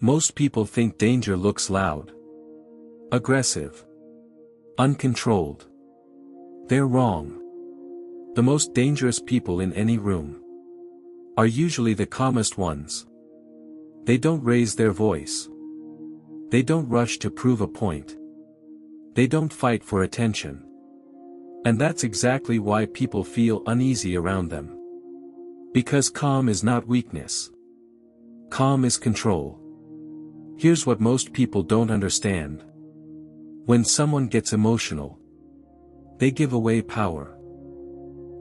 Most people think danger looks loud, aggressive, uncontrolled. They're wrong. The most dangerous people in any room are usually the calmest ones. They don't raise their voice. They don't rush to prove a point. They don't fight for attention. And that's exactly why people feel uneasy around them. Because calm is not weakness. Calm is control. Here's what most people don't understand. When someone gets emotional, they give away power.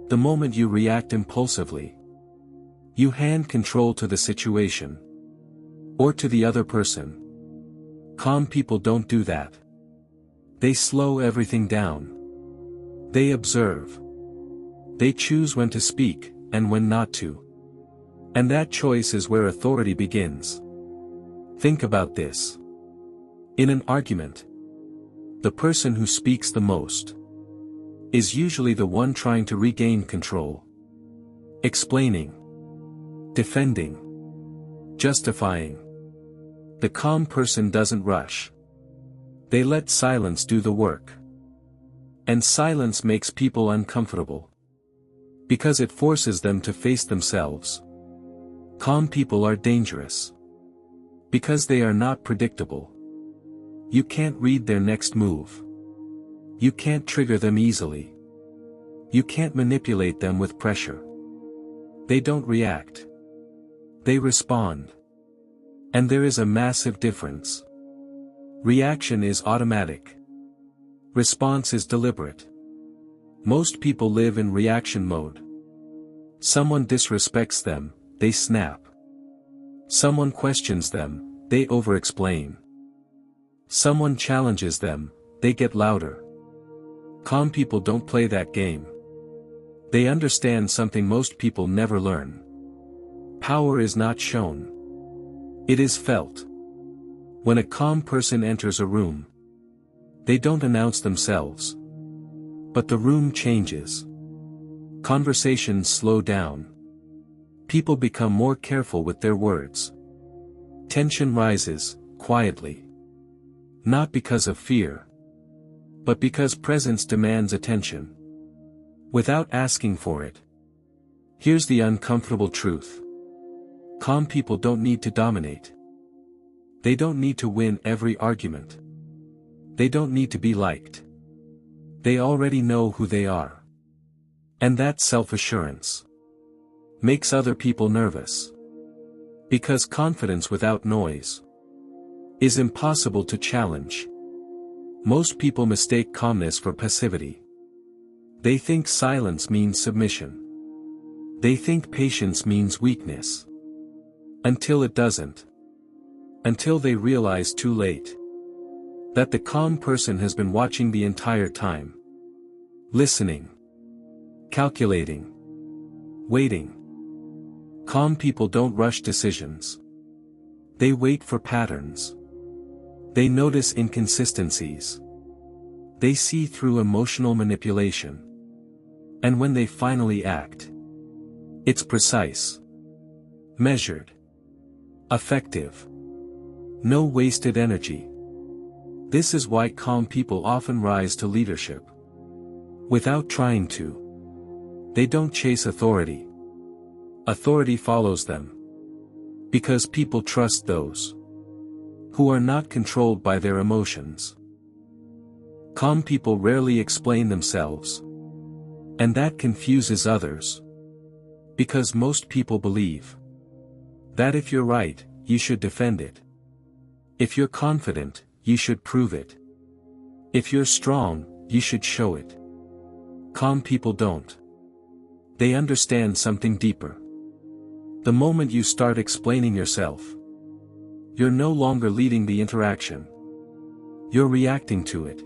The moment you react impulsively, you hand control to the situation, or to the other person. Calm people don't do that. They slow everything down. They observe. They choose when to speak, and when not to. And that choice is where authority begins. Think about this. In an argument, the person who speaks the most is usually the one trying to regain control. Explaining, defending, justifying. The calm person doesn't rush. They let silence do the work. And silence makes people uncomfortable, because it forces them to face themselves. Calm people are dangerous, because they are not predictable. You can't read their next move. You can't trigger them easily. You can't manipulate them with pressure. They don't react. They respond. And there is a massive difference. Reaction is automatic. Response is deliberate. Most people live in reaction mode. Someone disrespects them, they snap. Someone questions them, they over-explain. Someone challenges them, they get louder. Calm people don't play that game. They understand something most people never learn. Power is not shown. It is felt. When a calm person enters a room, they don't announce themselves. But the room changes. Conversations slow down. People become more careful with their words. Tension rises, quietly. Not because of fear, but because presence demands attention, without asking for it. Here's the uncomfortable truth. Calm people don't need to dominate. They don't need to win every argument. They don't need to be liked. They already know who they are. And that self-assurance makes other people nervous. Because confidence without noise is impossible to challenge. Most people mistake calmness for passivity. They think silence means submission. They think patience means weakness. Until it doesn't. Until they realize too late that the calm person has been watching the entire time. Listening. Calculating. Waiting. Calm people don't rush decisions. They wait for patterns. They notice inconsistencies. They see through emotional manipulation. And when they finally act, it's precise, measured, effective. No wasted energy. This is why calm people often rise to leadership without trying to. They don't chase authority. Authority follows them. Because people trust those who are not controlled by their emotions. Calm people rarely explain themselves. And that confuses others. Because most people believe that if you're right, you should defend it. If you're confident, you should prove it. If you're strong, you should show it. Calm people don't. They understand something deeper. The moment you start explaining yourself, you're no longer leading the interaction. You're reacting to it.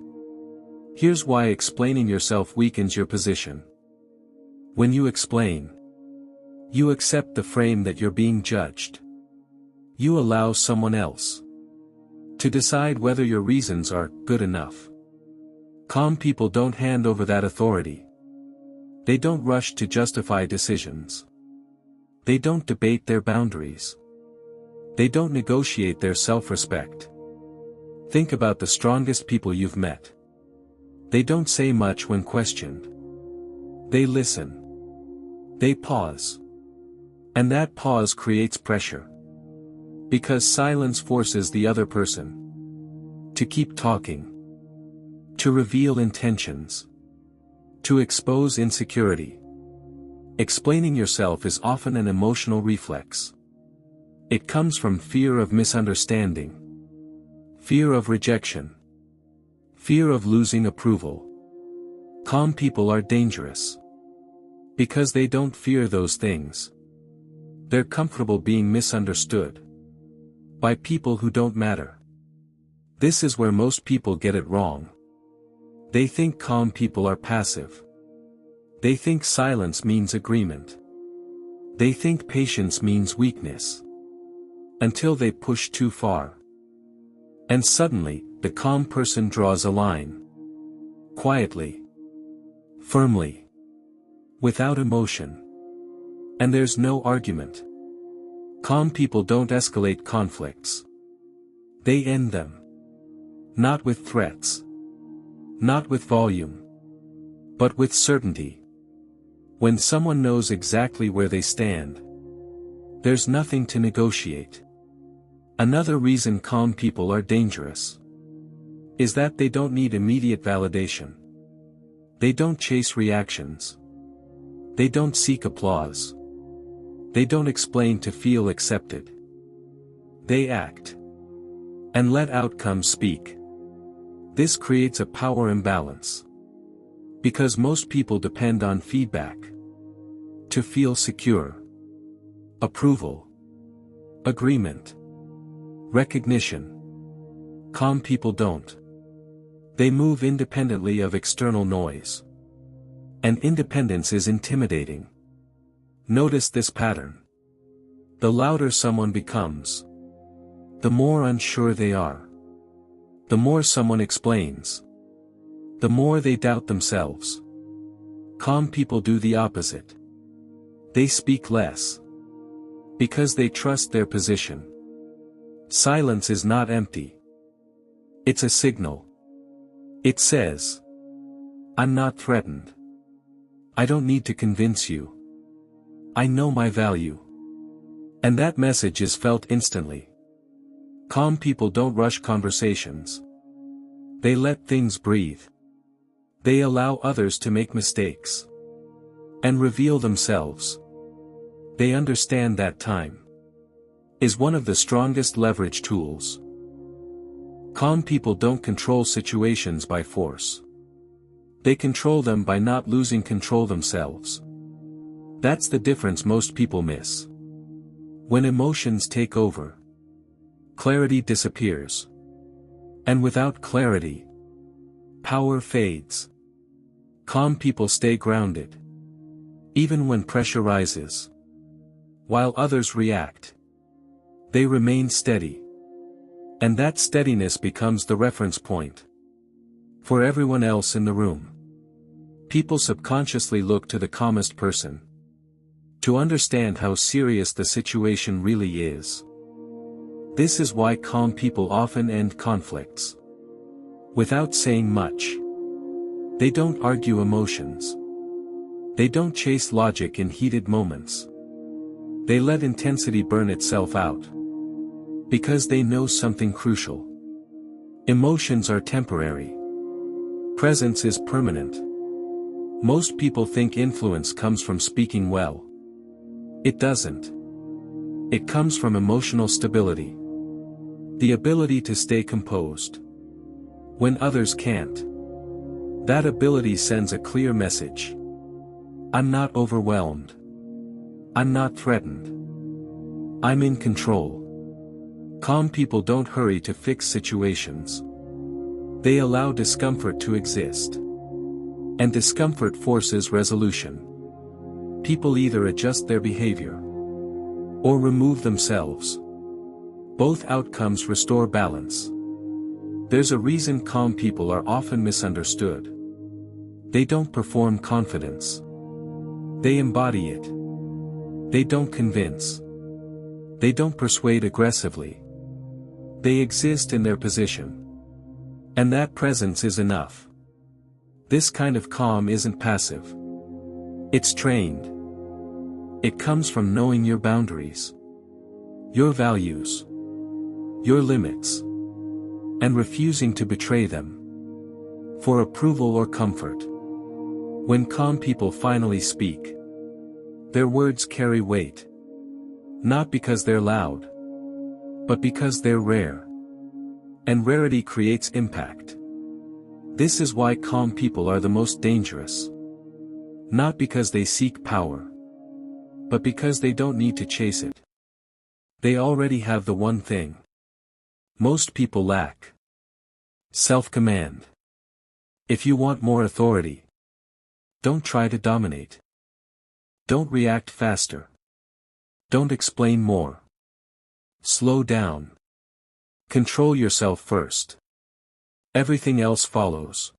Here's why explaining yourself weakens your position. When you explain, you accept the frame that you're being judged. You allow someone else to decide whether your reasons are good enough. Calm people don't hand over that authority. They don't rush to justify decisions. They don't debate their boundaries. They don't negotiate their self-respect. Think about the strongest people you've met. They don't say much when questioned. They listen. They pause. And that pause creates pressure. Because silence forces the other person to keep talking, to reveal intentions, to expose insecurity. Explaining yourself is often an emotional reflex. It comes from fear of misunderstanding, fear of rejection, fear of losing approval. Calm people are dangerous because they don't fear those things. They're comfortable being misunderstood by people who don't matter. This is where most people get it wrong. They think calm people are passive. They think silence means agreement. They think patience means weakness. Until they push too far. And suddenly, the calm person draws a line. Quietly. Firmly. Without emotion. And there's no argument. Calm people don't escalate conflicts. They end them. Not with threats. Not with volume. But with certainty. When someone knows exactly where they stand, there's nothing to negotiate. Another reason calm people are dangerous is that they don't need immediate validation. They don't chase reactions. They don't seek applause. They don't explain to feel accepted. They act and let outcomes speak. This creates a power imbalance. Because most people depend on feedback to feel secure, approval, agreement, recognition. Calm people don't. They move independently of external noise. And independence is intimidating. Notice this pattern. The louder someone becomes, the more unsure they are. The more someone explains, the more they doubt themselves. Calm people do the opposite. They speak less. Because they trust their position. Silence is not empty. It's a signal. It says, I'm not threatened. I don't need to convince you. I know my value. And that message is felt instantly. Calm people don't rush conversations. They let things breathe. They allow others to make mistakes and reveal themselves. They understand that time is one of the strongest leverage tools. Calm people don't control situations by force. They control them by not losing control themselves. That's the difference most people miss. When emotions take over, clarity disappears. And without clarity, power fades. Calm people stay grounded, even when pressure rises. While others react, they remain steady. And that steadiness becomes the reference point for everyone else in the room. People subconsciously look to the calmest person to understand how serious the situation really is. This is why calm people often end conflicts without saying much. They don't argue emotions. They don't chase logic in heated moments. They let intensity burn itself out. Because they know something crucial. Emotions are temporary. Presence is permanent. Most people think influence comes from speaking well. It doesn't. It comes from emotional stability. The ability to stay composed when others can't. That ability sends a clear message. I'm not overwhelmed. I'm not threatened. I'm in control. Calm people don't hurry to fix situations. They allow discomfort to exist. And discomfort forces resolution. People either adjust their behavior or remove themselves. Both outcomes restore balance. There's a reason calm people are often misunderstood. They don't perform confidence. They embody it. They don't convince. They don't persuade aggressively. They exist in their position. And that presence is enough. This kind of calm isn't passive. It's trained. It comes from knowing your boundaries, your values, your limits, and refusing to betray them for approval or comfort. When calm people finally speak, their words carry weight. Not because they're loud, but because they're rare. And rarity creates impact. This is why calm people are the most dangerous. Not because they seek power, but because they don't need to chase it. They already have the one thing most people lack: self-command. If you want more authority, don't try to dominate. Don't react faster. Don't explain more. Slow down. Control yourself first. Everything else follows.